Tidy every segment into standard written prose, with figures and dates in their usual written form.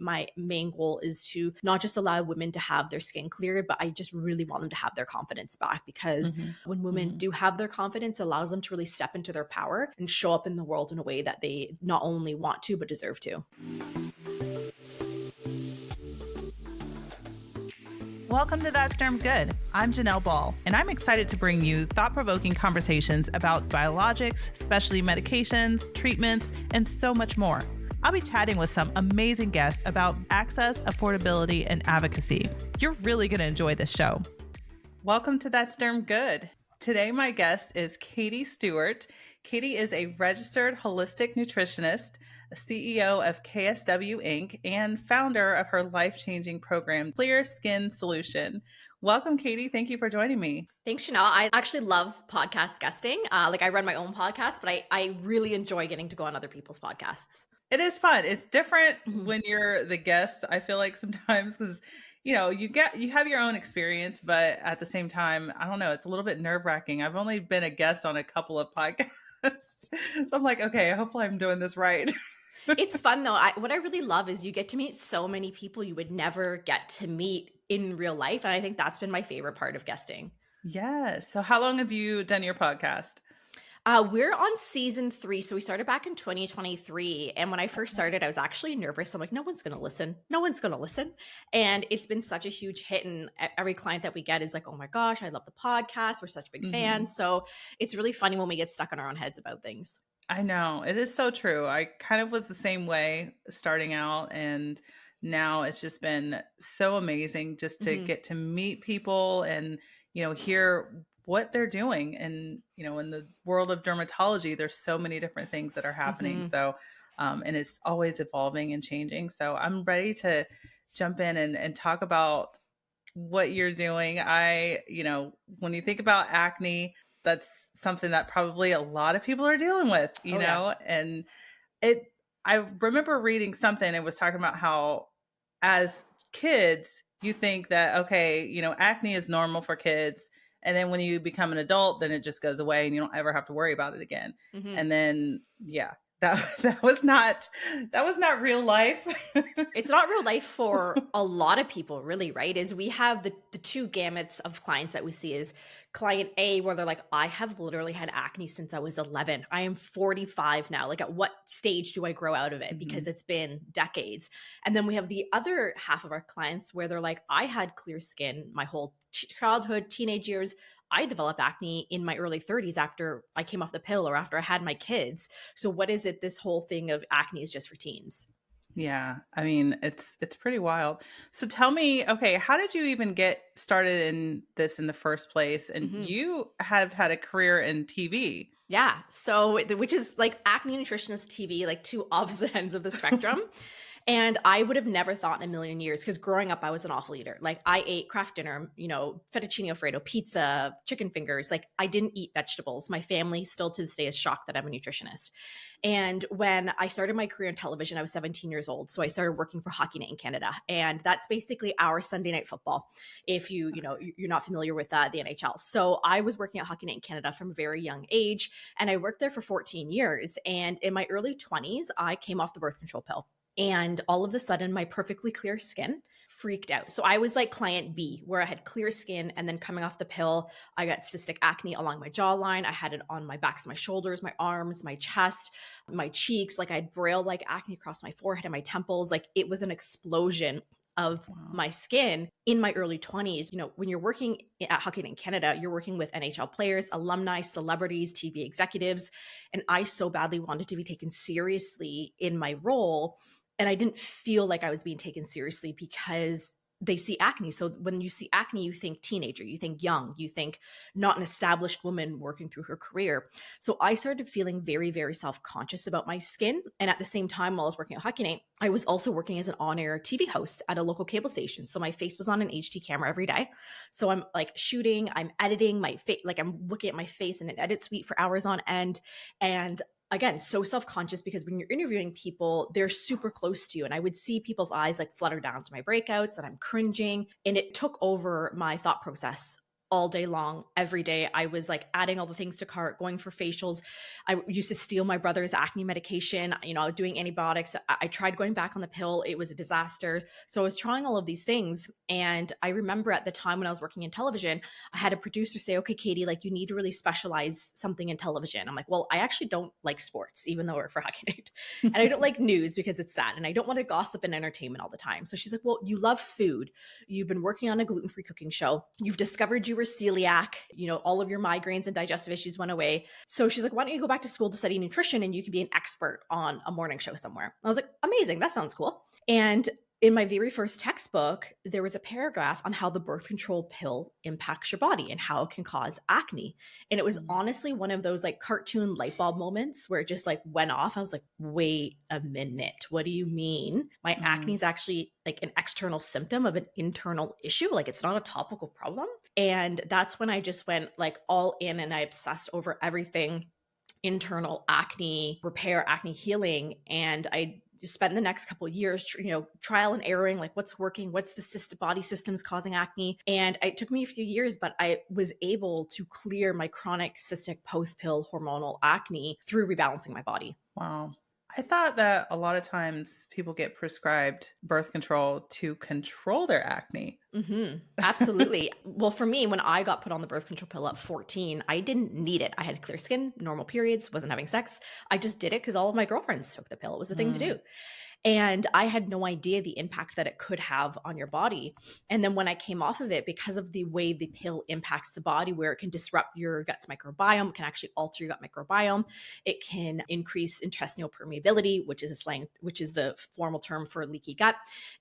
my main goal is to not just allow women to have their skin cleared, but I just really want them to have their confidence back, because when women do have their confidence, it allows them to really step into their power and show up in the world in a way that they not only want to, but deserve to. Welcome to That's Derm Good. I'm Janelle Ball, and I'm excited to bring you thought-provoking conversations about biologics, specialty medications, treatments, and so much more. I'll be chatting with some amazing guests about access, affordability, and advocacy. You're really going to enjoy this show. Welcome to That's Derm Good. Today, my guest is Katie Stewart. Katie is a registered holistic nutritionist, a CEO of KSW Inc., and founder of her life-changing program, Clear Skin Solution. Welcome, Katie. Thank you for joining me. Thanks, Janelle. I actually love podcast guesting. I run my own podcast, but I really enjoy getting to go on other people's podcasts. It is fun. It's different when you're the guest, I feel like sometimes, because you have your own experience, but at the same time, I don't know, it's a little bit nerve-wracking. I've only been a guest on a couple of podcasts. So I'm like, okay, hopefully I'm doing this right. It's fun though. What I really love is you get to meet so many people you would never get to meet in real life. And I think that's been my favorite part of guesting. Yes. So how long have you done your podcast? We're on season 3. So we started back in 2023. And when I first started, I was actually nervous. I'm like, no one's going to listen. No one's going to listen. And it's been such a huge hit. And every client that we get is like, oh my gosh, I love the podcast. We're such big fans. So it's really funny when we get stuck in our own heads about things. I know. It is so true. I kind of was the same way starting out. And now it's just been so amazing just to get to meet people and, hear what they're doing. And, in the world of dermatology, there's so many different things that are happening. So, and it's always evolving and changing. So I'm ready to jump in and talk about what you're doing. When you think about acne, that's something that probably a lot of people are dealing with, and I remember reading something and was talking about how as kids, you think that, okay, acne is normal for kids. And then when you become an adult, then it just goes away and you don't ever have to worry about it again. And then, that was not real life. It's not real life for a lot of people, really, right? Is we have the two gamuts of clients that we see is client A, where they're like, I have literally had acne since I was 11. I am 45 now. Like, at what stage do I grow out of it? Because it's been decades. And then we have the other half of our clients where they're like, I had clear skin my whole childhood, teenage years. I developed acne in my early 30s after I came off the pill or after I had my kids. So what is it? This whole thing of acne is just for teens. Yeah. I mean, it's pretty wild. So tell me, okay, how did you even get started in this in the first place? And you have had a career in TV. Yeah. So, which is like acne nutritionist TV, like two opposite ends of the spectrum. And I would have never thought in a million years, because growing up, I was an awful eater. Like, I ate Kraft dinner, fettuccine Alfredo, pizza, chicken fingers. Like, I didn't eat vegetables. My family still to this day is shocked that I'm a nutritionist. And when I started my career in television, I was 17 years old. So I started working for Hockey Night in Canada. And that's basically our Sunday night football, if you're not familiar with the NHL. So I was working at Hockey Night in Canada from a very young age. And I worked there for 14 years. And in my early 20s, I came off the birth control pill. And all of a sudden, my perfectly clear skin freaked out. So I was like client B, where I had clear skin, and then coming off the pill, I got cystic acne along my jawline. I had it on my backs of my shoulders, my arms, my chest, my cheeks. Like, I had braille-like acne across my forehead and my temples. Like, it was an explosion of my skin in my early 20s. When you're working at Hockey Night in Canada, you're working with NHL players, alumni, celebrities, TV executives. And I so badly wanted to be taken seriously in my role. And I didn't feel like I was being taken seriously because they see acne. So when you see acne, you think teenager, you think young, you think not an established woman working through her career. So I started feeling very, very self-conscious about my skin. And at the same time, while I was working at Hockey Night, I was also working as an on-air TV host at a local cable station. So my face was on an HD camera every day. So I'm like shooting, I'm editing my face, like I'm looking at my face in an edit suite for hours on end. And again, so self-conscious, because when you're interviewing people, they're super close to you. And I would see people's eyes like flutter down to my breakouts, and I'm cringing. And it took over my thought process all day long, every day. I was like adding all the things to cart, going for facials. I used to steal my brother's acne medication, doing antibiotics. I tried going back on the pill. It was a disaster. So I was trying all of these things. And I remember at the time when I was working in television, I had a producer say, okay, Katie, like you need to really specialize something in television. I'm like, well, I actually don't like sports, even though we're for Acne. And I don't like news because it's sad. And I don't want to gossip and entertainment all the time. So she's like, well, you love food. You've been working on a gluten-free cooking show. You've discovered you were celiac. All of your migraines and digestive issues went away. So she's like, why don't you go back to school to study nutrition and you can be an expert on a morning show somewhere? I was like, amazing. That sounds cool. And in my very first textbook, there was a paragraph on how the birth control pill impacts your body and how it can cause acne. And it was honestly one of those like cartoon light bulb moments where it just like went off. I was like, wait a minute. What do you mean? My acne is actually like an external symptom of an internal issue. Like it's not a topical problem. And that's when I just went like all in and I obsessed over everything internal acne repair, acne healing. And I just spent the next couple of years, trial and erroring, like what's working, what's the body systems causing acne. And it took me a few years, but I was able to clear my chronic cystic post-pill hormonal acne through rebalancing my body. Wow. I thought that a lot of times people get prescribed birth control to control their acne. Absolutely. Well, for me, when I got put on the birth control pill at 14, I didn't need it. I had clear skin, normal periods, wasn't having sex. I just did it because all of my girlfriends took the pill. It was the thing to do. And I had no idea the impact that it could have on your body. And then when I came off of it, because of the way the pill impacts the body, where it can disrupt your gut's microbiome, it can actually alter your gut microbiome. It can increase intestinal permeability, which is the formal term for leaky gut.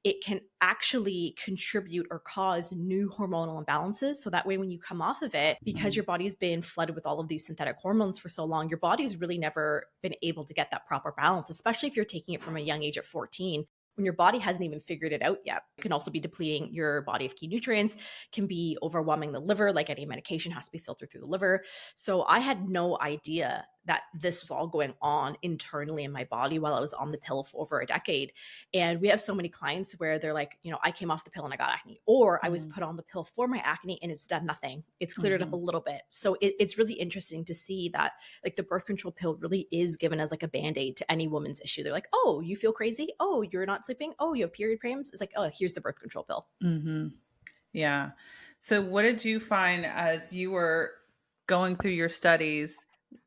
It can actually contribute or cause new hormonal imbalances. So that way, when you come off of it, because your body's been flooded with all of these synthetic hormones for so long, your body's really never been able to get that proper balance, especially if you're taking it from a young age of 14, when your body hasn't even figured it out yet. It can also be depleting your body of key nutrients, can be overwhelming the liver, like any medication has to be filtered through the liver. So I had no idea that this was all going on internally in my body while I was on the pill for over a decade. And we have so many clients where they're like, I came off the pill and I got acne, or I was put on the pill for my acne and it's done nothing. It's cleared it up a little bit. So it's really interesting to see that like the birth control pill really is given as like a band-aid to any woman's issue. They're like, oh, you feel crazy? Oh, you're not sleeping? Oh, you have period pains? It's like, oh, here's the birth control pill. Yeah. So what did you find as you were going through your studies?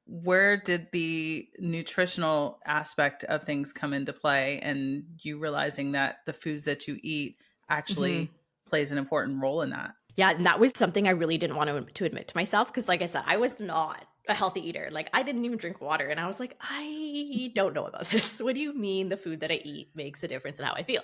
Where did the nutritional aspect of things come into play, and you realizing that the foods that you eat actually plays an important role in that? Yeah, and that was something I really didn't want to admit to myself because, like I said, I was not a healthy eater. Like I didn't even drink water, and I was like, I don't know about this. What do you mean the food that I eat makes a difference in how I feel?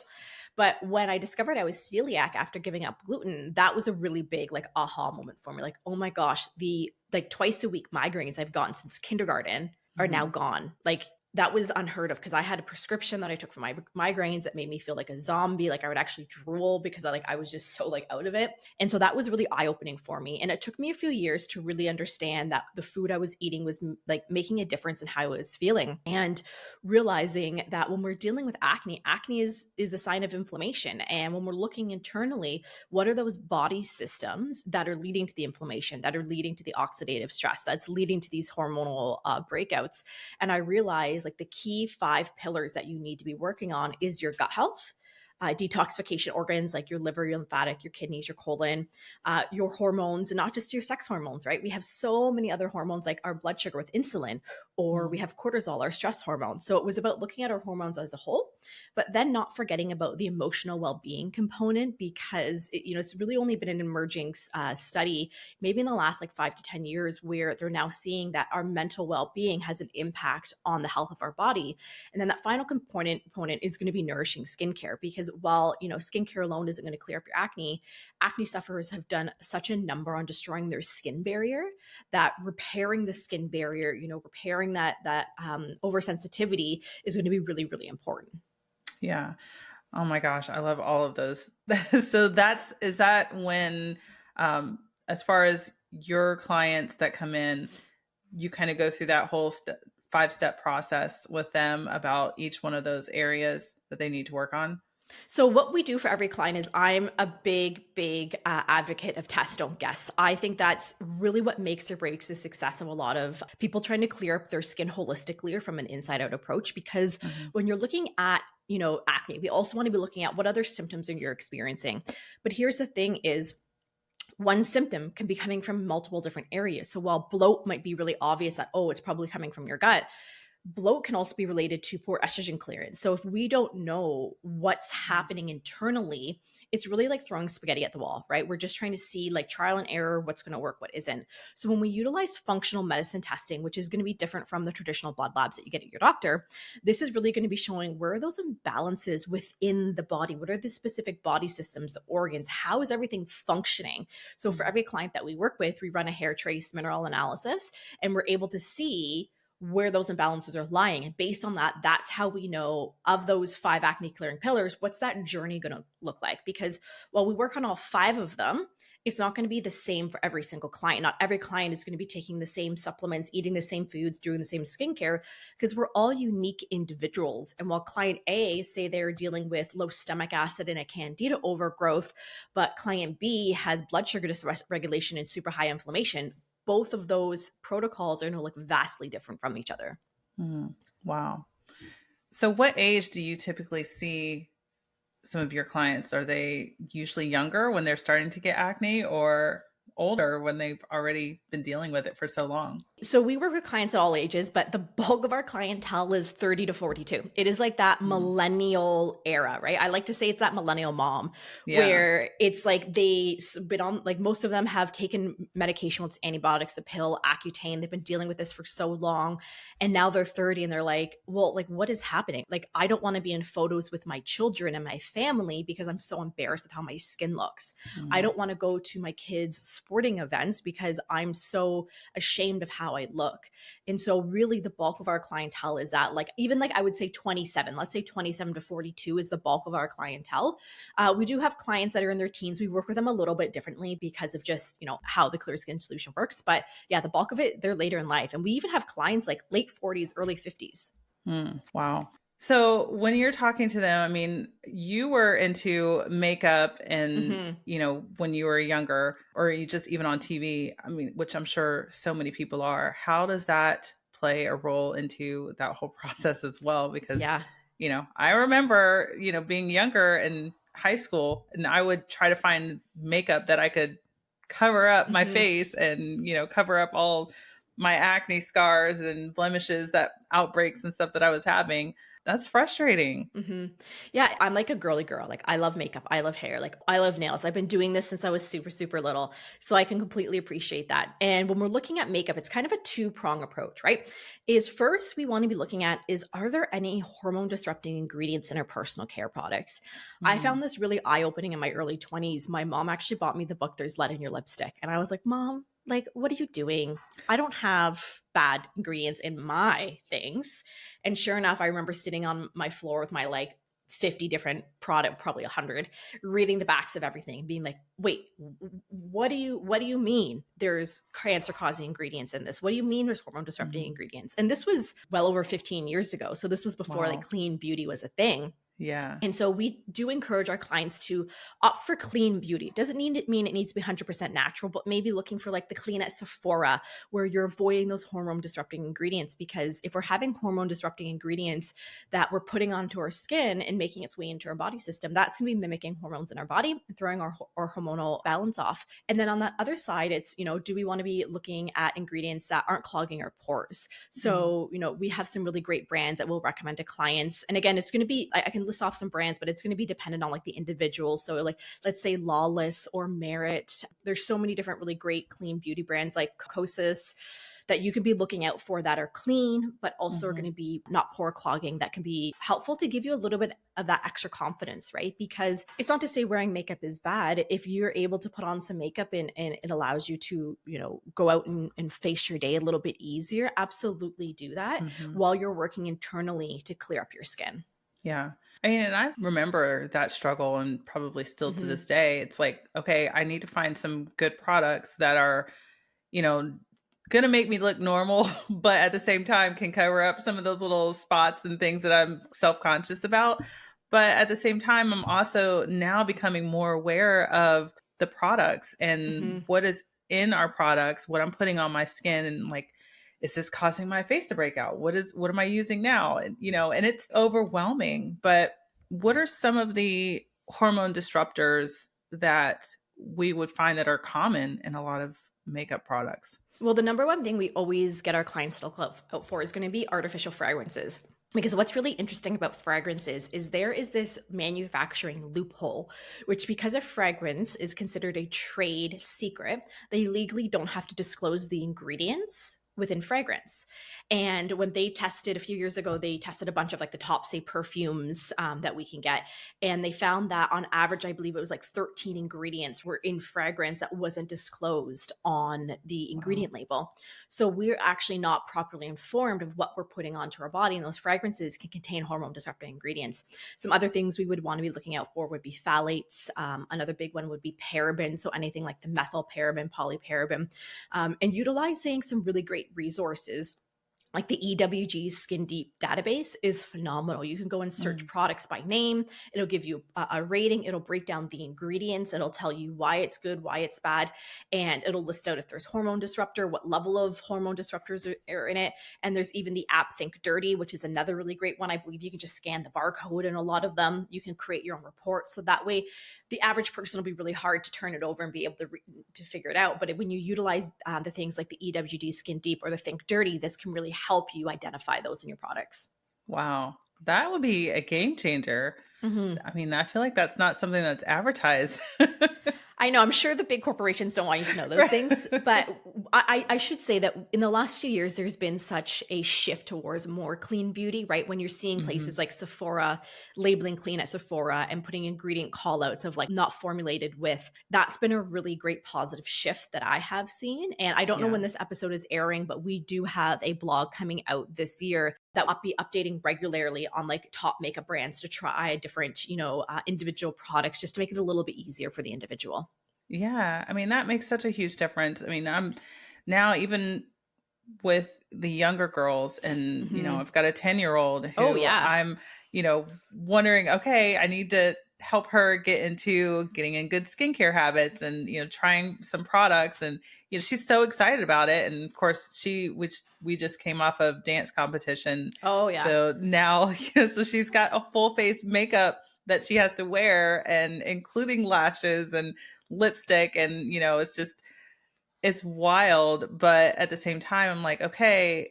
But when I discovered I was celiac after giving up gluten, that was a really big like aha moment for me. Like, oh my gosh, the like twice a week migraines I've gotten since kindergarten are now gone. Like that was unheard of because I had a prescription that I took for my migraines that made me feel like a zombie. Like I would actually drool because I was just so like out of it. And so that was really eye-opening for me. And it took me a few years to really understand that the food I was eating was like making a difference in how I was feeling, and realizing that when we're dealing with acne, acne is a sign of inflammation. And when we're looking internally, what are those body systems that are leading to the inflammation, that are leading to the oxidative stress, that's leading to these hormonal breakouts? And I realized like the key 5 pillars that you need to be working on is your gut health, detoxification organs like your liver, your lymphatic, your kidneys, your colon, your hormones, and not just your sex hormones, right? We have so many other hormones like our blood sugar with insulin, or we have cortisol, our stress hormone. So it was about looking at our hormones as a whole, but then not forgetting about the emotional well-being component, because it's really only been an emerging study, maybe in the last like 5 to 10 years, where they're now seeing that our mental well-being has an impact on the health of our body. And then that final component is going to be nourishing skincare, because while skincare alone isn't going to clear up your acne sufferers have done such a number on destroying their skin barrier that repairing the skin barrier, repairing that oversensitivity is going to be really, really important. Yeah. Oh my gosh, I love all of those. So is that when, as far as your clients that come in, you kind of go through that whole 5-step process with them about each one of those areas that they need to work on? So what we do for every client is I'm a big advocate of test, don't guess. I think that's really what makes or breaks the success of a lot of people trying to clear up their skin holistically or from an inside out approach. Because Hmm. when you're looking at, acne, we also want to be looking at what other symptoms you're experiencing. But here's the thing is, one symptom can be coming from multiple different areas. So while bloat might be really obvious that, oh, it's probably coming from your gut, bloat can also be related to poor estrogen clearance. So if we don't know what's happening internally, it's really like throwing spaghetti at the wall, right? We're just trying to see like trial and error, what's going to work, what isn't. So when we utilize functional medicine testing, which is going to be different from the traditional blood labs that you get at your doctor, this is really going to be showing where are those imbalances within the body? What are the specific body systems, the organs? How is everything functioning? So for every client that we work with, we run a hair trace mineral analysis, and we're able to see where those imbalances are lying. And based on that, that's how we know of those 5 acne clearing pillars, what's that journey going to look like? Because while we work on all 5 of them, it's not going to be the same for every single client. Not every client is going to be taking the same supplements, eating the same foods, doing the same skincare, because we're all unique individuals. And while client A, say they're dealing with low stomach acid and a candida overgrowth, but client B has blood sugar dysregulation and super high inflammation, both of those protocols are going to look vastly different from each other. Mm. Wow. So what age do you typically see some of your clients? Are they usually younger when they're starting to get acne, or older when they've already been dealing with it for so long? So we work with clients at all ages, but the bulk of our clientele is 30 to 42. It is like that Mm. millennial era, right? I like to say it's that millennial mom Yeah. where it's like they've been on, like most of them have taken medication, what's antibiotics, the pill, Accutane. They've been dealing with this for so long. And now they're 30 and they're like, well, like what is happening? Like, I don't want to be in photos with my children and my family because I'm so embarrassed with how my skin looks. I Mm. don't want to go to my kids' sporting events because I'm so ashamed of how I look. And so really the bulk of our clientele is that, like, even like I would say 27, let's say 27 to 42 is the bulk of our clientele. We do have clients that are in their teens. We work with them a little bit differently because of just, how the clear skin solution works. But yeah, the bulk of it, they're later in life. And we even have clients like late 40s, early 50s. Mm. Wow. So when you're talking to them, I mean, you were into makeup and, Hmm. when you were younger, or you just even on TV, I mean, which I'm sure so many people are. How does that play a role into that whole process as well? Because, Yeah. I remember, being younger in high school, and I would try to find makeup that I could cover up my Hmm. face and, cover up all my acne scars and blemishes, that outbreaks and stuff that I was having. That's frustrating. Hmm. Yeah, I'm like a girly girl. Like, I love makeup. I love hair. Like, I love nails. I've been doing this since I was super, super little. So I can completely appreciate that. And when we're looking at makeup, it's kind of a two-prong approach, right? Is first, we want to be looking at is, are there any hormone disrupting ingredients in our personal care products? I Mm. found this really eye-opening in my early 20s. My mom actually bought me the book, There's Lead in Your Lipstick. And I was like, Mom, like, what are you doing? I don't have bad ingredients in my things. And sure enough, I remember sitting on my floor with my like 50 different product, probably 100, reading the backs of everything, being like, wait, what do you mean there's cancer causing ingredients in this? What do you mean there's hormone disrupting Mhm. ingredients? And this was well over 15 years ago. So this was before like Wow. clean beauty was a thing. Yeah. And so we do encourage our clients to opt for clean beauty. Doesn't mean it needs to be 100% natural, but maybe looking for like the clean at Sephora where you're avoiding those hormone disrupting ingredients. Because if we're having hormone disrupting ingredients that we're putting onto our skin and making its way into our body system, that's going to be mimicking hormones in our body and throwing our hormonal balance off. And then on the other side, it's, do we want to be looking at ingredients that aren't clogging our pores? Mm. So, we have some really great brands that we'll recommend to clients. And again, it's going to be, I can list off some brands, but it's going to be dependent on like the individual. So like, let's say Lawless or Merit. There's so many different really great clean beauty brands like Cocosis that you can be looking out for that are clean, but also are going Mhm. to be not pore clogging, that can be helpful to give you a little bit of that extra confidence, right? Because it's not to say wearing makeup is bad. If you're able to put on some makeup and it allows you to, go out and face your day a little bit easier, absolutely do that Mhm. while you're working internally to clear up your skin. Yeah. I mean, and I remember that struggle, and probably still to Hmm. this day. It's like, okay, I need to find some good products that are, you know, going to make me look normal, but at the same time can cover up some of those little spots and things that I'm self conscious about. But at the same time, I'm also now becoming more aware of the products and Hmm. what is in our products, what I'm putting on my skin, and like, is this causing my face to break out? What am I using now? And and it's overwhelming. But what are some of the hormone disruptors that we would find that are common in a lot of makeup products? Well, the number one thing we always get our clients to look out for is going to be artificial fragrances. Because what's really interesting about fragrances is there is this manufacturing loophole, which, because a fragrance is considered a trade secret, they legally don't have to disclose the ingredients within fragrance. And when they tested a few years ago, they tested a bunch of like the top, say, perfumes that we can get. And they found that on average, I believe it was like 13 ingredients were in fragrance that wasn't disclosed on the Wow. ingredient label. So we're actually not properly informed of what we're putting onto our body. And those fragrances can contain hormone disrupting ingredients. Some other things we would want to be looking out for would be phthalates. Another big one would be parabens. So anything like the methyl paraben, polyparaben, and utilizing some really great resources like the EWG Skin Deep database is phenomenal. You can go and search Mm. products by name. It'll give you a rating. It'll break down the ingredients. It'll tell you why it's good, why it's bad. And it'll list out if there's hormone disruptor, what level of hormone disruptors are in it. And there's even the app Think Dirty, which is another really great one. I believe you can just scan the barcode in a lot of them. You can create your own report. So that way the average person will be really hard to turn it over and be able to figure it out. But when you utilize the things like the EWG Skin Deep or the Think Dirty, this can really help you identify those in your products. Wow. That would be a game changer. Mhm. I mean, I feel like that's not something that's advertised. I know, I'm sure the big corporations don't want you to know those Right. things, but I should say that in the last few years, there's been such a shift towards more clean beauty, right? When you're seeing Mhm. places like Sephora labeling clean at Sephora and putting ingredient call outs of like not formulated with, that's been a really great positive shift that I have seen. And I don't know Yeah. when this episode is airing, but we do have a blog coming out this year that will be updating regularly on like top makeup brands to try different, individual products just to make it a little bit easier for the individual. Yeah. I mean, that makes such a huge difference. I mean, I'm now even with the younger girls, and Mhm. I've got a 10-year-old Oh, who yeah. I'm wondering, okay, I need to help her get into getting in good skincare habits, and trying some products, and she's so excited about it. And of course, which we just came off of dance competition, Oh, yeah. so now so she's got a full face makeup that she has to wear, and including lashes and lipstick, and it's wild. But at the same time, I'm like, okay,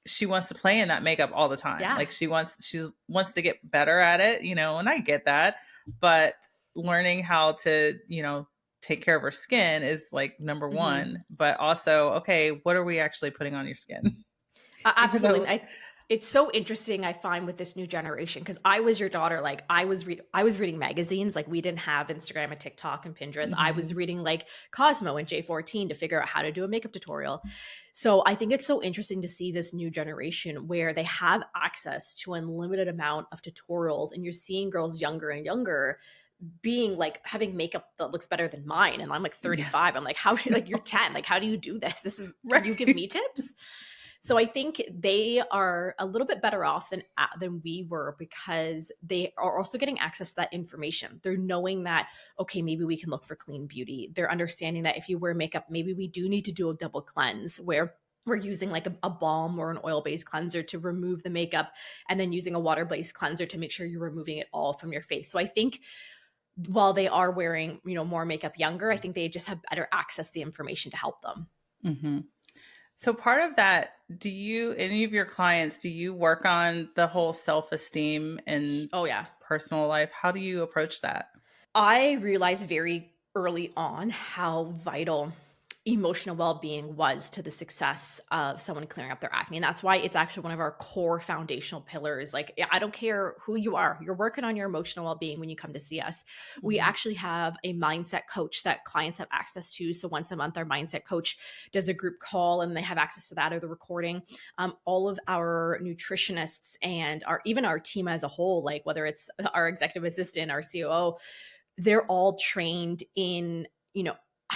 she wants to play in that makeup all the time. Yeah. Like she wants to get better at it, and I get that. But learning how to, take care of her skin is like number Mhm. one. But also, okay, what are we actually putting on your skin? Even Absolutely. though, It's so interesting I find with this new generation because I was your daughter. Like I was reading magazines. Like we didn't have Instagram and TikTok and Pinterest. I was Mhm. reading like Cosmo and J14 to figure out how to do a makeup tutorial. So I think it's so interesting to see this new generation where they have access to unlimited amount of tutorials, and you're seeing girls younger and younger being like having makeup that looks better than mine, and I'm like Yeah. 35. I'm like, how do like you're 10, like how do you do this? This is, can you give me Right. tips? So I think they are a little bit better off than we were because they are also getting access to that information. They're knowing that, okay, maybe we can look for clean beauty. They're understanding that if you wear makeup, maybe we do need to do a double cleanse where we're using like a balm or an oil-based cleanser to remove the makeup, and then using a water-based cleanser to make sure you're removing it all from your face. So I think while they are wearing, more makeup younger, I think they just have better access to the information to help them. Hmm. So part of that, any of your clients, do you work on the whole self-esteem and Oh yeah. personal life? How do you approach that? I realized very early on how vital emotional well-being was to the success of someone clearing up their acne. And that's why it's actually one of our core foundational pillars. Like, I don't care who you are, you're working on your emotional well-being when you come to see us. We Mhm. actually have a mindset coach that clients have access to. So once a month, our mindset coach does a group call and they have access to that or the recording. All of our nutritionists and even our team as a whole, like whether it's our executive assistant, our COO, they're all trained in,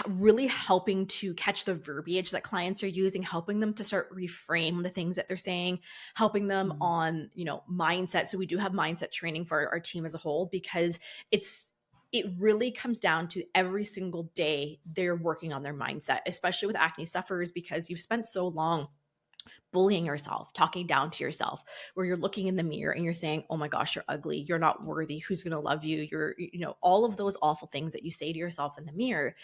really helping to catch the verbiage that clients are using, helping them to start reframe the things that they're saying, helping them Mm. on, mindset. So we do have mindset training for our team as a whole, because it really comes down to every single day they're working on their mindset, especially with acne sufferers, because you've spent so long bullying yourself, talking down to yourself, where you're looking in the mirror and you're saying, oh my gosh, you're ugly, you're not worthy, who's going to love you, all of those awful things that you say to yourself in the mirror.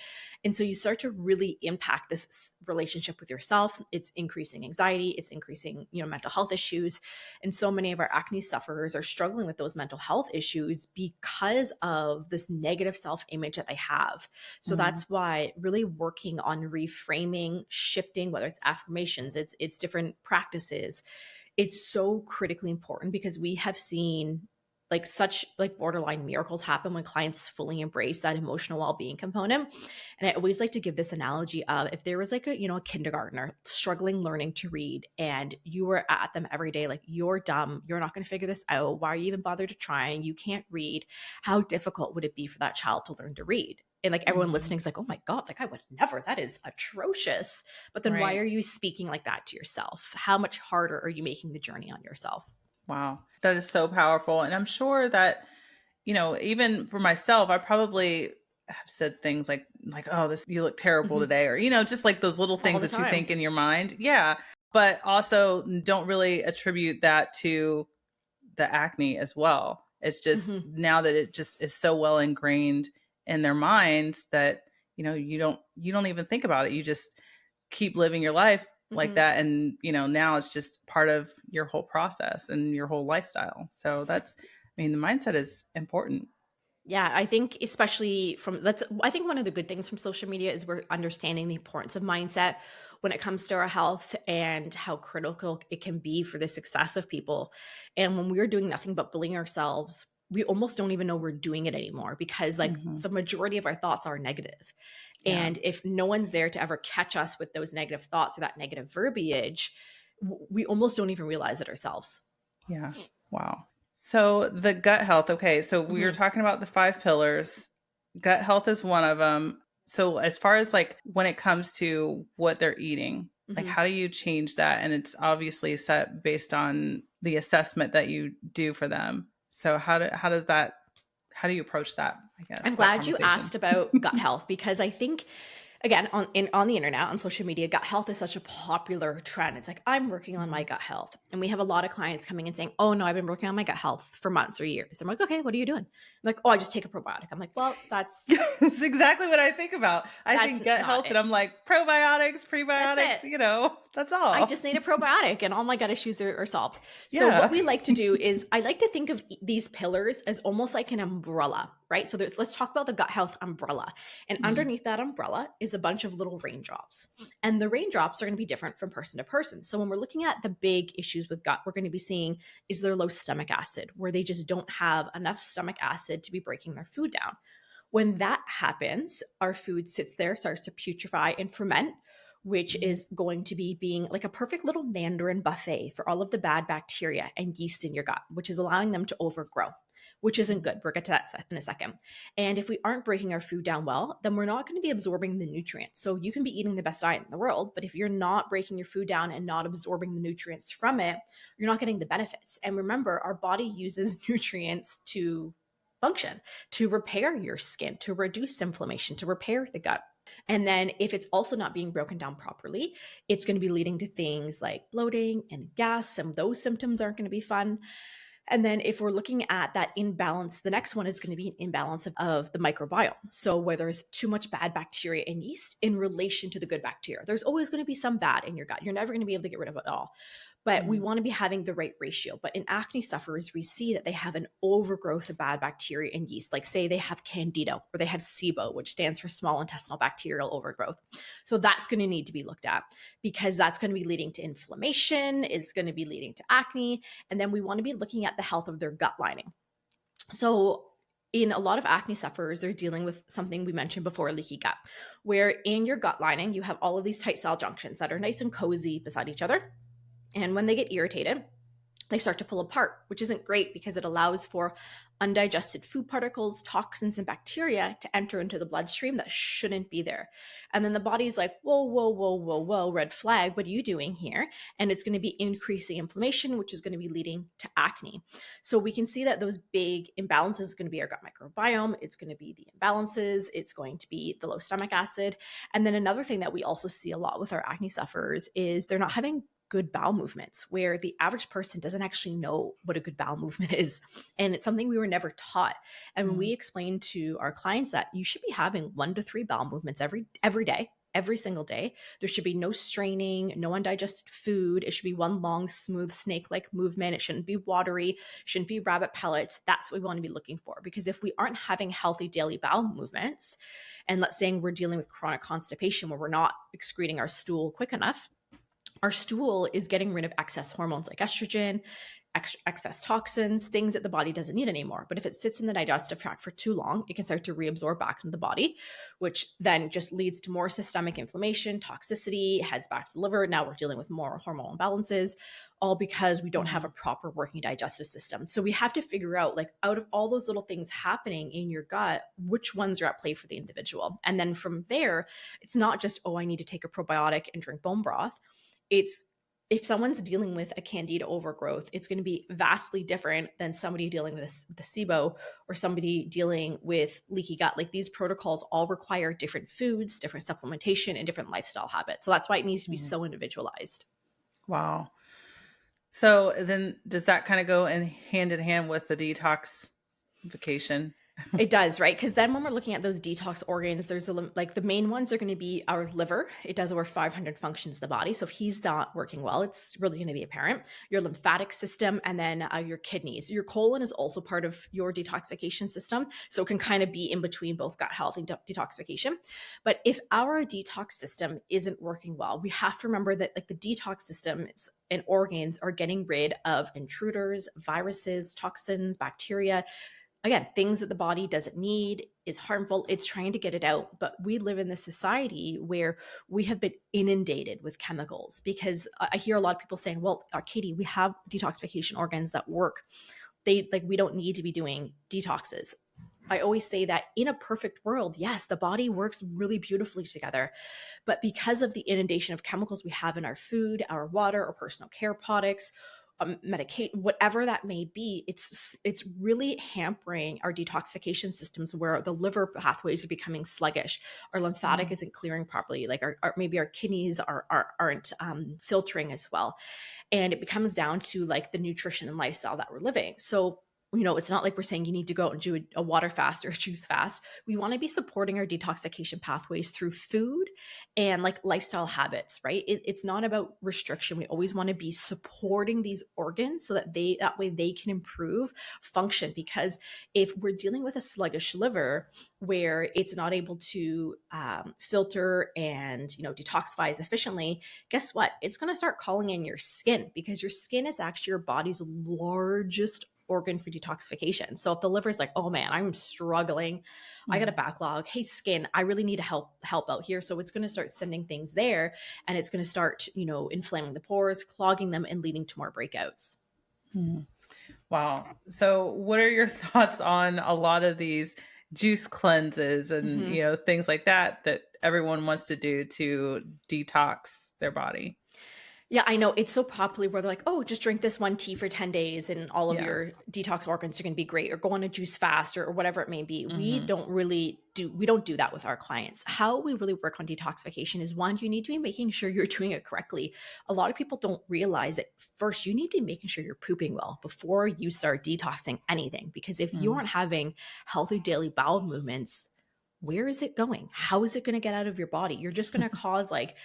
And so you start to really impact this relationship with yourself. It's increasing anxiety, it's increasing, mental health issues. And so many of our acne sufferers are struggling with those mental health issues because of this negative self-image that they have. So Mm. that's why really working on reframing, shifting, whether it's affirmations, it's different practices, it's so critically important, because we have seen such borderline miracles happen when clients fully embrace that emotional well-being component. And I always like to give this analogy of, if there was a kindergartner struggling learning to read, and you were at them every day like, you're dumb, you're not going to figure this out, why are you even bothered to trying, you can't read, how difficult would it be for that child to learn to read? And everyone Mhm. listening is like, oh my God, I would never, that is atrocious. But then why Right. are you speaking like that to yourself? How much harder are you making the journey on yourself? Wow. That is so powerful. And I'm sure that, even for myself, I probably have said things like, oh, this, you look terrible Mhm. today, or, just like those little All things the that you think time. in your mind. Yeah. But also don't really attribute that to the acne as well. It's just Mhm. now that it just is so well ingrained in their minds that, you don't even think about it. You just keep living your life like Mhm. that. And, now it's just part of your whole process and your whole lifestyle. So the mindset is important. Yeah, I think especially I think one of the good things from social media is we're understanding the importance of mindset when it comes to our health, and how critical it can be for the success of people. And when we're doing nothing but bullying ourselves, we almost don't even know we're doing it anymore, because Hmm. the majority of our thoughts are negative. Yeah. And if no one's there to ever catch us with those negative thoughts or that negative verbiage, we almost don't even realize it ourselves. Yeah. Wow. So the gut health. Okay. So we were Mhm. talking about the 5 pillars. Gut health is one of them. So as far as like when it comes to what they're eating, like Mhm. how do you change that? And it's obviously set based on the assessment that you do for them. So how do you approach that? I guess I'm that glad you conversation. asked about gut health, because I think, again, on the internet, on social media, gut health is such a popular trend. It's like, I'm working on my Mhm. gut health. And we have a lot of clients coming and saying, oh no, I've been working on my gut health for months or years. I'm like, okay, what are you doing? Like, oh, I just take a probiotic. I'm like, well, That's exactly what I think about. I that's think gut not health, it. and I'm like probiotics, That's prebiotics, it. that's I all. just need a probiotic and all my gut issues are solved. So what Yeah. we like to do is, I like to think of these pillars as almost like an umbrella, right? So let's talk about the gut health umbrella. And Mhm. underneath that umbrella is a bunch of little raindrops. And the raindrops are going to be different from person to person. So when we're looking at the big issues with gut, we're going to be seeing, is there low stomach acid, where they just don't have enough stomach acid to be breaking their food down. When that happens, our food sits there, starts to putrefy and ferment, which Mhm. is going to be being like a perfect little Mandarin buffet for all of the bad bacteria and yeast in your gut, which is allowing them to overgrow, which isn't good. We'll get to that in a second. And if we aren't breaking our food down well, then we're not going to be absorbing the nutrients. So you can be eating the best diet in the world, but if you're not breaking your food down and not absorbing the nutrients from it, you're not getting the benefits. And remember, our body uses nutrients to function, to repair your skin, to reduce inflammation, to repair the gut. And then if it's also not being broken down properly, it's going to be leading to things like bloating and gas. And those symptoms aren't going to be fun. And then if we're looking at that imbalance, the next one is going to be an imbalance of the microbiome. So where there's too much bad bacteria and yeast in relation to the good bacteria, there's always going to be some bad in your gut. You're never going to be able to get rid of it all, but we Mhm. want to be having the right ratio. But in acne sufferers, we see that they have an overgrowth of bad bacteria and yeast. Like say they have candida or they have SIBO, which stands for small intestinal bacterial overgrowth. So that's going to need to be looked at, because that's going to be leading to inflammation, is going to be leading to acne. And then we want to be looking at the health of their gut lining. So in a lot of acne sufferers, they're dealing with something we mentioned before, leaky gut, where in your gut lining, you have all of these tight cell junctions that are nice and cozy beside each other. And when they get irritated, they start to pull apart, which isn't great because it allows for undigested food particles, toxins, and bacteria to enter into the bloodstream that shouldn't be there. And then the body's like, whoa, whoa, whoa, whoa, whoa, red flag, what are you doing here? And it's going to be increasing inflammation, which is going to be leading to acne. So we can see that those big imbalances is going to be our gut microbiome, it's going to be the imbalances, it's going to be the low stomach acid. And then another thing that we also see a lot with our acne sufferers is they're not having good bowel movements, where the average person doesn't actually know what a good bowel movement is. And it's something we were never taught. And when we explain to our clients that you should be having 1 to 3 bowel movements every day, every single day, there should be no straining, no undigested food. It should be one long, smooth snake-like movement. It shouldn't be watery, shouldn't be rabbit pellets. That's what we want to be looking for. Because if we aren't having healthy daily bowel movements, and let's say we're dealing with chronic constipation where we're not excreting our stool quick enough, our stool is getting rid of excess hormones like estrogen, excess toxins, things that the body doesn't need anymore. But if it sits in the digestive tract for too long, it can start to reabsorb back into the body, which then just leads to more systemic inflammation, toxicity, heads back to the liver. Now we're dealing with more hormonal imbalances, all because we don't have a proper working digestive system. So we have to figure out, like, out of all those little things happening in your gut, which ones are at play for the individual. And then from there, it's not just, oh, I need to take a probiotic and drink bone broth. It's, if someone's dealing with a candida overgrowth, it's going to be vastly different than somebody dealing with a SIBO or somebody dealing with leaky gut. Like, these protocols all require different foods, different supplementation, and different lifestyle habits. So that's why it needs to be so individualized. Wow. So then does that kind of go in hand with the detoxification? It does, right? Because then when we're looking at those detox organs, there's like the main ones are going to be our liver. It does over 500 functions of the body. So if he's not working well, it's really going to be apparent. Your lymphatic system, and then your kidneys. Your colon is also part of your detoxification system. So it can kind of be in between both gut health and detoxification. But if our detox system isn't working well, we have to remember that, like, the detox system and organs are getting rid of intruders, viruses, toxins, bacteria. Again, things that the body doesn't need, is harmful. It's trying to get it out. But we live in this society where we have been inundated with chemicals, because I hear a lot of people saying, well, Katie, we have detoxification organs that work. We don't need to be doing detoxes. I always say that in a perfect world, yes, the body works really beautifully together. But because of the inundation of chemicals we have in our food, our water, or personal care products, medicate, whatever that may be, it's really hampering our detoxification systems, where the liver pathways are becoming sluggish, our lymphatic isn't clearing properly, like maybe our kidneys aren't filtering as well, and it comes down to, like, the nutrition and lifestyle that we're living. So, it's not like we're saying you need to go out and do a water fast or a juice fast. We want to be supporting our detoxification pathways through food and, like, lifestyle habits, right? It's not about restriction. We always want to be supporting these organs so that that way they can improve function. Because if we're dealing with a sluggish liver where it's not able to filter and, detoxify as efficiently, guess what? It's going to start calling in your skin, because your skin is actually your body's largest organ for detoxification. So if the liver's like, oh man, I'm struggling, I got a backlog, hey skin, I really need to help out here. So it's going to start sending things there, and it's going to start, inflaming the pores, clogging them, and leading to more breakouts. Wow. So what are your thoughts on a lot of these juice cleanses and, things like that everyone wants to do to detox their body? Yeah, I know. It's so popular where they're like, oh, just drink this one tea for 10 days and all of your detox organs are going to be great, or go on a juice fast, or whatever it may be. We don't do that with our clients. How we really work on detoxification is, one, you need to be making sure you're doing it correctly. A lot of people don't realize it. First, you need to be making sure you're pooping well before you start detoxing anything. Because if you aren't having healthy daily bowel movements, where is it going? How is it going to get out of your body? You're just going to cause, like,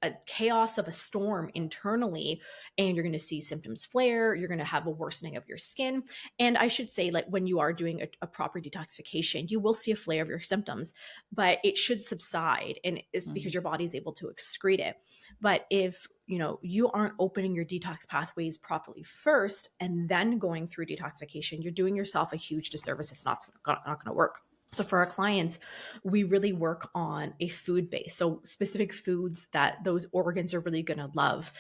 a chaos of a storm internally, and you're going to see symptoms flare. You're going to have a worsening of your skin. And I should say, like, when you are doing a proper detoxification, you will see a flare of your symptoms, but it should subside, and it's because your body is able to excrete it. But if you aren't opening your detox pathways properly first and then going through detoxification, you're doing yourself a huge disservice. It's not going to work. So for our clients, we really work on a food base. So specific foods that those organs are really going to love,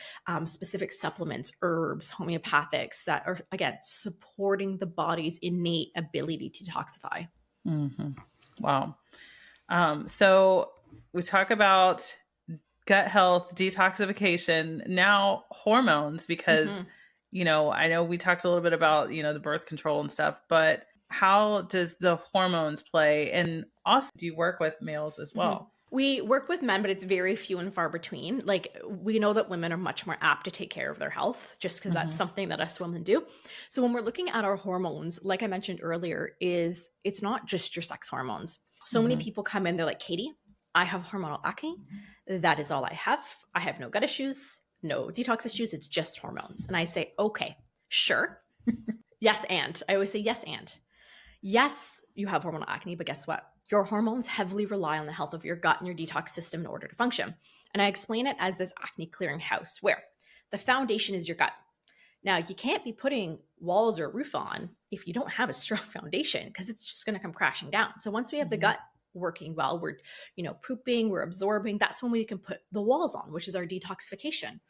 specific supplements, herbs, homeopathics that are, again, supporting the body's innate ability to detoxify. Mm-hmm. Wow. So we talk about gut health, detoxification, now hormones, because, I know we talked a little bit about, the birth control and stuff, but how does the hormones play? And also, do you work with males as well? We work with men, but it's very few and far between. Like, we know that women are much more apt to take care of their health just because that's something that us women do. So when we're looking at our hormones, like I mentioned earlier, it's not just your sex hormones. So many people come in, they're like, Katie, I have hormonal acne. That is all I have. I have no gut issues, no detox issues. It's just hormones. And I say, okay, sure. Yes. And I always say yes. And yes, you have hormonal acne, but guess what? Your hormones heavily rely on the health of your gut and your detox system in order to function. And I explain it as this acne clearing house where the foundation is your gut. Now, you can't be putting walls or roof on if you don't have a strong foundation because it's just going to come crashing down. So once we have the gut working well, we're, pooping, we're absorbing, that's when we can put the walls on, which is our detoxification.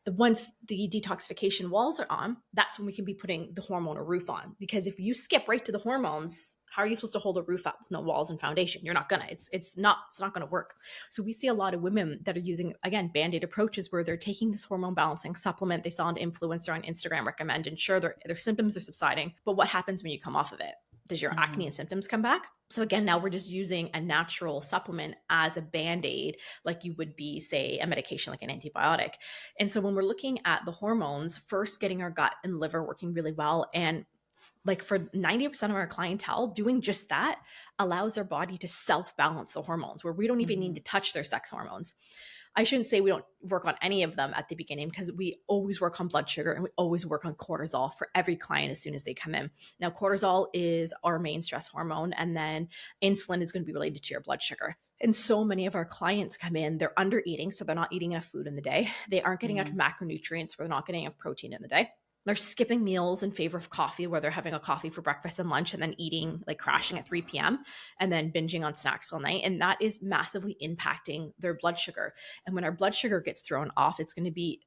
Once the detoxification walls are on, that's when we can be putting the hormone or roof on. Because if you skip right to the hormones, how are you supposed to hold a roof up with no walls and foundation? You're not gonna. It's not gonna work. So we see a lot of women that are using, again, band-aid approaches where they're taking this hormone balancing supplement they saw an influencer on Instagram recommend, and sure, their symptoms are subsiding. But what happens when you come off of it? Does your acne and symptoms come back? So again, now we're just using a natural supplement as a band-aid, like you would be, say, a medication like an antibiotic. And so when we're looking at the hormones, first getting our gut and liver working really well, and like for 90% of our clientele, doing just that allows their body to self-balance the hormones where we don't even need to touch their sex hormones. I shouldn't say we don't work on any of them at the beginning because we always work on blood sugar and we always work on cortisol for every client as soon as they come in. Now, cortisol is our main stress hormone, and then insulin is going to be related to your blood sugar. And so many of our clients come in, they're under eating, so they're not eating enough food in the day. They aren't getting enough macronutrients, where they're not getting enough protein in the day. They're skipping meals in favor of coffee, where they're having a coffee for breakfast and lunch and then eating, like crashing at 3 p.m. and then binging on snacks all night. And that is massively impacting their blood sugar. And when our blood sugar gets thrown off, it's going to be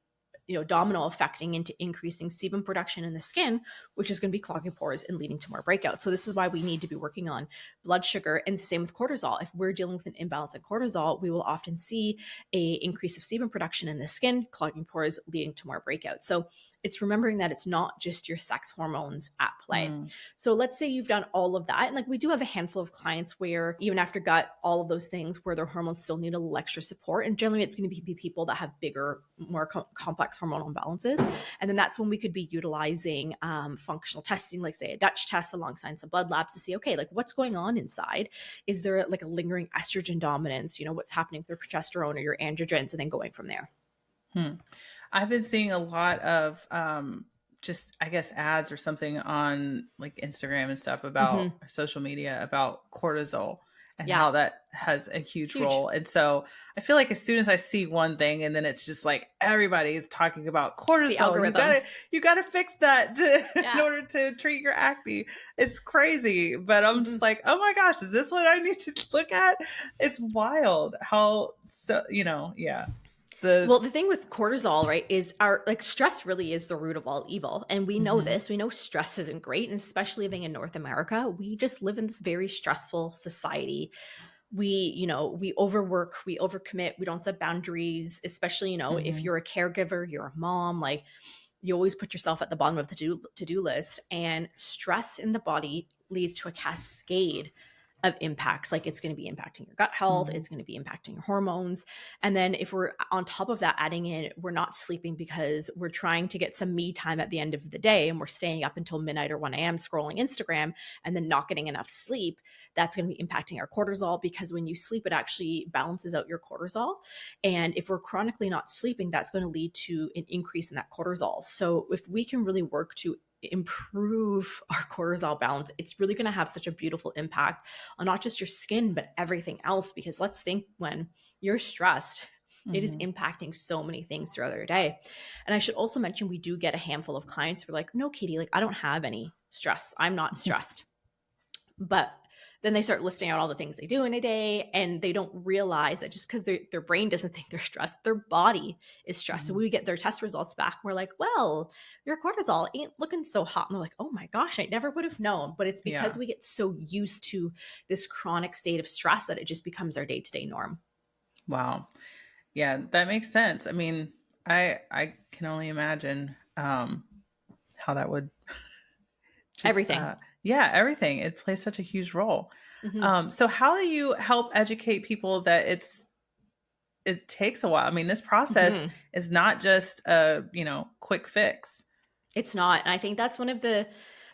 domino affecting into increasing sebum production in the skin, which is going to be clogging pores and leading to more breakouts. So this is why we need to be working on blood sugar, and the same with cortisol. If we're dealing with an imbalance in cortisol, we will often see a increase of sebum production in the skin, clogging pores, leading to more breakouts. So it's remembering that it's not just your sex hormones at play. So let's say you've done all of that. And like we do have a handful of clients where even after gut, all of those things where their hormones still need a little extra support. And generally it's going to be people that have bigger, more complex hormonal imbalances. And then that's when we could be utilizing functional testing, like say a Dutch test alongside some blood labs to see, okay, like what's going on inside? Is there like a lingering estrogen dominance? What's happening with your progesterone or your androgens, and then going from there. I've been seeing a lot of just, I guess, ads or something on like Instagram and stuff about social media about cortisol and how that has a huge role. And so I feel like as soon as I see one thing, and then it's just like everybody's talking about cortisol, you gotta fix that in order to treat your acne. It's crazy, but I'm just like, oh my gosh, is this what I need to look at? It's wild how the thing with cortisol, right, is our stress really is the root of all evil. And we know this. We know stress isn't great. And especially living in North America, we just live in this very stressful society. We overwork, we overcommit, we don't set boundaries, especially, if you're a caregiver, you're a mom, like you always put yourself at the bottom of the to-do list. And stress in the body leads to a cascade of impacts. Like it's going to be impacting your gut health. It's going to be impacting your hormones. And then if we're on top of that, adding in, we're not sleeping because we're trying to get some me time at the end of the day, and we're staying up until midnight or 1 a.m. scrolling Instagram and then not getting enough sleep, that's going to be impacting our cortisol, because when you sleep, it actually balances out your cortisol. And if we're chronically not sleeping, that's going to lead to an increase in that cortisol. So if we can really work to improve our cortisol balance, it's really going to have such a beautiful impact on not just your skin, but everything else. Because let's think, when you're stressed, it is impacting so many things throughout your day. And I should also mention, we do get a handful of clients who are like, no, Katie, like I don't have any stress. I'm not stressed. But Then they start listing out all the things they do in a day, and they don't realize that just because their brain doesn't think they're stressed, their body is stressed. So Mhm. when we get their test results back, we're like, well, your cortisol ain't looking so hot. And they're like, oh my gosh, I never would have known. But it's because Yeah. we get so used to this chronic state of stress that it just becomes our day-to-day norm. Wow. Yeah, that makes sense. I mean, I can only imagine how that would just Everything. yeah, everything. It plays such a huge role. Hmm. So how do you help educate people that it takes a while? I mean, this process Hmm. is not just a, quick fix. It's not. And I think that's one of the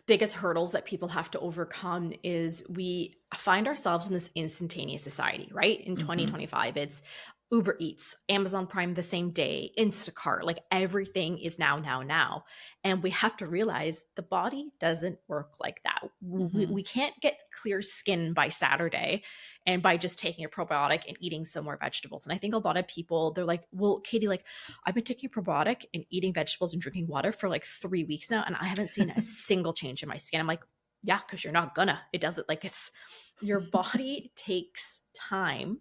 biggest hurdles that people have to overcome is we find ourselves in this instantaneous society, right? In Mhm. 2025, it's Uber Eats, Amazon Prime the same day, Instacart, like everything is now, now, now. And we have to realize the body doesn't work like that. We Mhm. can't get clear skin by Saturday and by just taking a probiotic and eating some more vegetables. And I think a lot of people, they're like, well, Katie, like, I've been taking a probiotic and eating vegetables and drinking water for like 3 weeks now, and I haven't seen a single change in my skin. I'm like, yeah, because you're not gonna. It doesn't, like, it's your body takes time.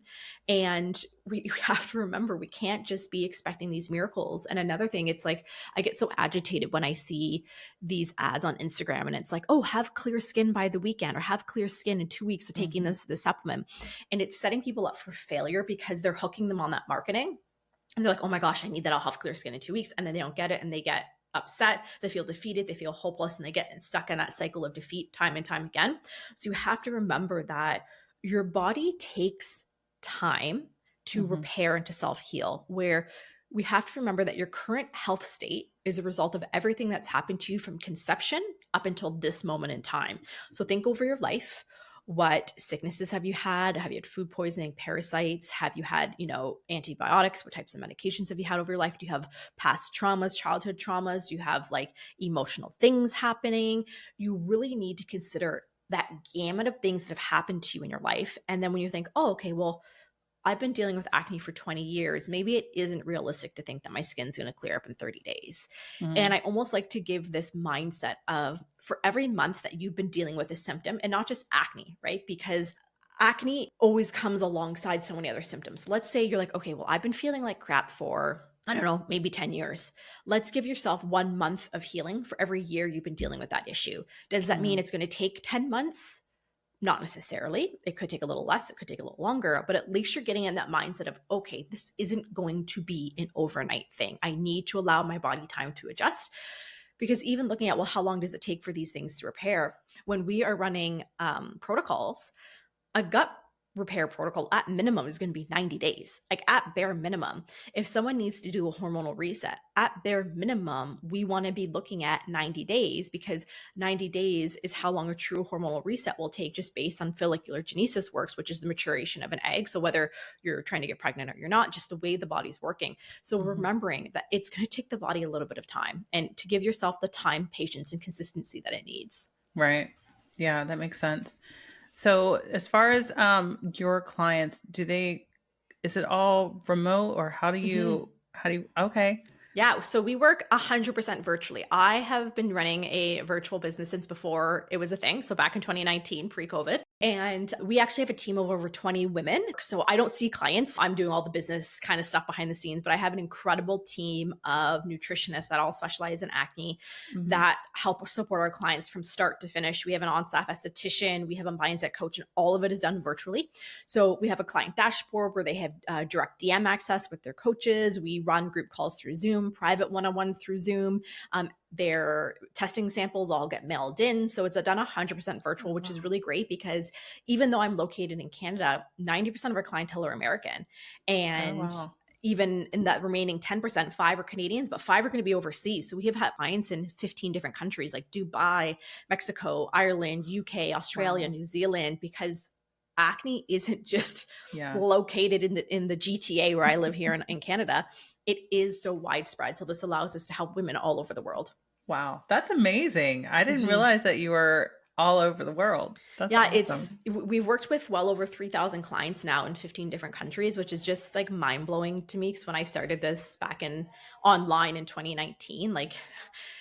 And we have to remember we can't just be expecting these miracles. And another thing, it's like I get so agitated when I see these ads on Instagram and it's like, oh, have clear skin by the weekend or have clear skin in 2 weeks of taking Mhm. this supplement. And it's setting people up for failure because they're hooking them on that marketing and they're like, oh my gosh, I need that. I'll have clear skin in 2 weeks. And then they don't get it and they get upset. They feel defeated. They feel hopeless and they get stuck in that cycle of defeat time and time again. So you have to remember that your body takes time to Mhm. repair and to self heal, where we have to remember that your current health state is a result of everything that's happened to you from conception up until this moment in time. So think over your life. What sicknesses have you had? Have you had food poisoning, parasites? Have you had, antibiotics? What types of medications have you had over your life? Do you have past traumas, childhood traumas? Do you have like emotional things happening? You really need to consider that gamut of things that have happened to you in your life. And then when you think, oh, okay, well, I've been dealing with acne for 20 years. Maybe it isn't realistic to think that my skin's going to clear up in 30 days. And Mhm. I almost like to give this mindset of for every month that you've been dealing with a symptom and not just acne, right? Because acne always comes alongside so many other symptoms. Let's say you're like, okay, well, I've been feeling like crap for, I don't know, maybe 10 years. Let's give yourself 1 month of healing for every year you've been dealing with that issue. Does that mean Mhm. it's going to take 10 months? Not necessarily. It could take a little less, it could take a little longer, but at least you're getting in that mindset of, okay, this isn't going to be an overnight thing. I need to allow my body time to adjust. Because even looking at, well, how long does it take for these things to repair? When we are running protocols, a gut repair protocol at minimum is going to be 90 days, like at bare minimum. If someone needs to do a hormonal reset, at bare minimum we want to be looking at 90 days, because 90 days is how long a true hormonal reset will take, just based on follicular genesis works, which is the maturation of an egg. So whether you're trying to get pregnant or you're not, just the way the body's working. So Mhm. remembering that it's going to take the body a little bit of time, and to give yourself the time, patience, and consistency that it needs. Right. Yeah, that makes sense. So, as far as your clients, is it all remote, or Mhm. how do you okay. Yeah, so we work 100% virtually. I have been running a virtual business since before it was a thing. So back in 2019, pre-COVID. And we actually have a team of over 20 women. So I don't see clients. I'm doing all the business kind of stuff behind the scenes, but I have an incredible team of nutritionists that all specialize in acne Mhm. that help support our clients from start to finish. We have an on-staff esthetician, we have a mindset coach, and all of it is done virtually. So we have a client dashboard where they have direct DM access with their coaches. We run group calls through Zoom, private one-on-ones through Zoom. Their testing samples all get mailed in. So it's done 100% virtual, Oh, which is wow. really great because even though I'm located in Canada, 90% of our clientele are American. Oh, And wow. even in that remaining 10%, five are Canadians, but five are going to be overseas. So we have had clients in 15 different countries like Dubai, Mexico, Ireland, UK, Australia, Wow. New Zealand, because acne isn't just Yeah. located in the GTA where I live here in Canada. It is so widespread. So this allows us to help women all over the world. Wow. That's amazing. I didn't Mhm. realize that you were all over the world. That's Yeah, it's awesome. we've worked with well over 3,000 clients now in 15 different countries, which is just like mind-blowing to me. Because when I started this back in online in 2019, like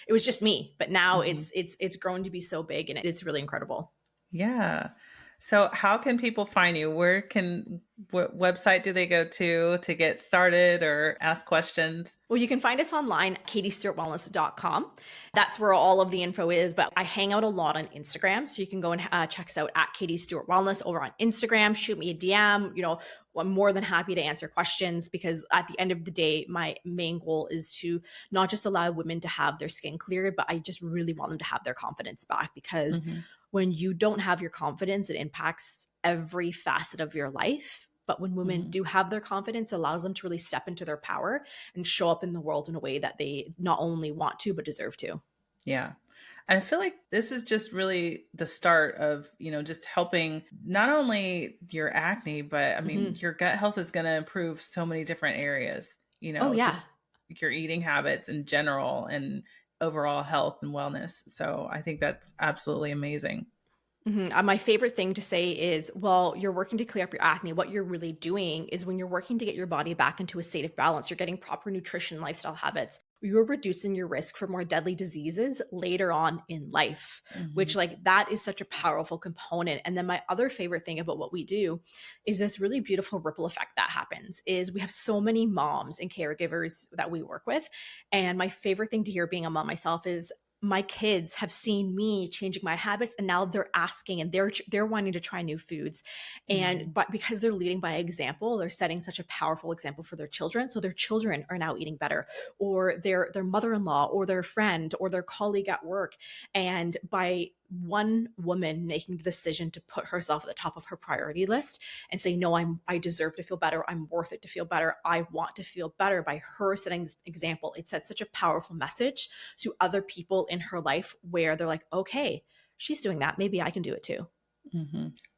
it was just me, but now Mhm. it's grown to be so big and it's really incredible. Yeah. So how can people find you? What website do they go to get started or ask questions? Well, you can find us online, katiestewartwellness.com. That's where all of the info is, but I hang out a lot on Instagram. So you can go and check us out at Katie Stewart Wellness over on Instagram. Shoot me a DM. I'm more than happy to answer questions, because at the end of the day, my main goal is to not just allow women to have their skin cleared, but I just really want them to have their confidence back, because when you don't have your confidence, it impacts every facet of your life. But when women do have their confidence, it allows them to really step into their power and show up in the world in a way that they not only want to, but deserve to. Yeah. And I feel like this is just really the start of, just helping not only your acne, but I mean, your gut health is going to improve so many different areas, Oh, yeah. just your eating habits in general and overall health and wellness. So I think that's absolutely amazing. My favorite thing to say is, well, you're working to clear up your acne. What you're really doing is, when you're working to get your body back into a state of balance, you're getting proper nutrition, lifestyle habits, you're reducing your risk for more deadly diseases later on in life, which that is such a powerful component. And then my other favorite thing about what we do is this really beautiful ripple effect that happens is we have so many moms and caregivers that we work with. And my favorite thing to hear being a mom myself is, my kids have seen me changing my habits, and now they're asking and they're wanting to try new foods. And but because they're leading by example, they're setting such a powerful example for their children. So their children are now eating better, or their mother-in-law or their friend or their colleague at work. And by one woman making the decision to put herself at the top of her priority list and say, no, I deserve to feel better. I'm worth it to feel better. I want to feel better. By her setting this example, it sets such a powerful message to other people in her life, where they're like, okay, she's doing that. Maybe I can do it too.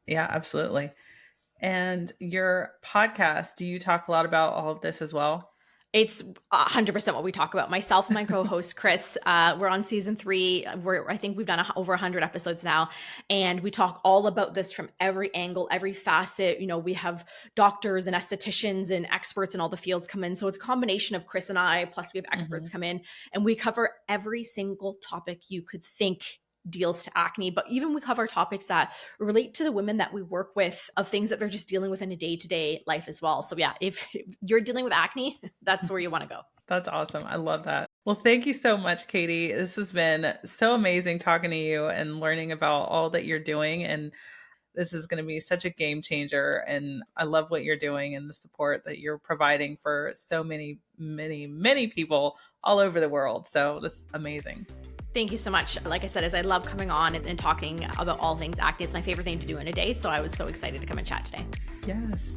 Yeah, absolutely. And your podcast, do you talk a lot about all of this as well? It's 100% what we talk about. Myself and my co-host Chris, we're on season 3. I think we've done over 100 episodes now, and we talk all about this from every angle, every facet. We have doctors and estheticians and experts in all the fields come in. So it's a combination of Chris and I, plus we have experts come in, and we cover every single topic you could think deals to acne, but even we cover topics that relate to the women that we work with, of things that they're just dealing with in a day-to-day life as well. So yeah, if you're dealing with acne, that's where you want to go. That's awesome. I love that. Well, thank you so much, Katie. This has been so amazing talking to you and learning about all that you're doing. And this is going to be such a game changer. And I love what you're doing and the support that you're providing for so many, many, many people all over the world. So this is amazing. Thank you so much. Like I said, I love coming on and talking about all things acne. It's my favorite thing to do in a day. So I was so excited to come and chat today. Yes.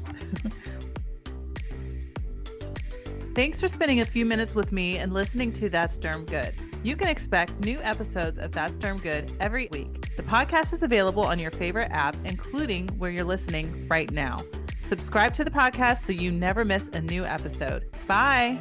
Thanks for spending a few minutes with me and listening to That's Derm Good. You can expect new episodes of That's Derm Good every week. The podcast is available on your favorite app, including where you're listening right now. Subscribe to the podcast so you never miss a new episode. Bye.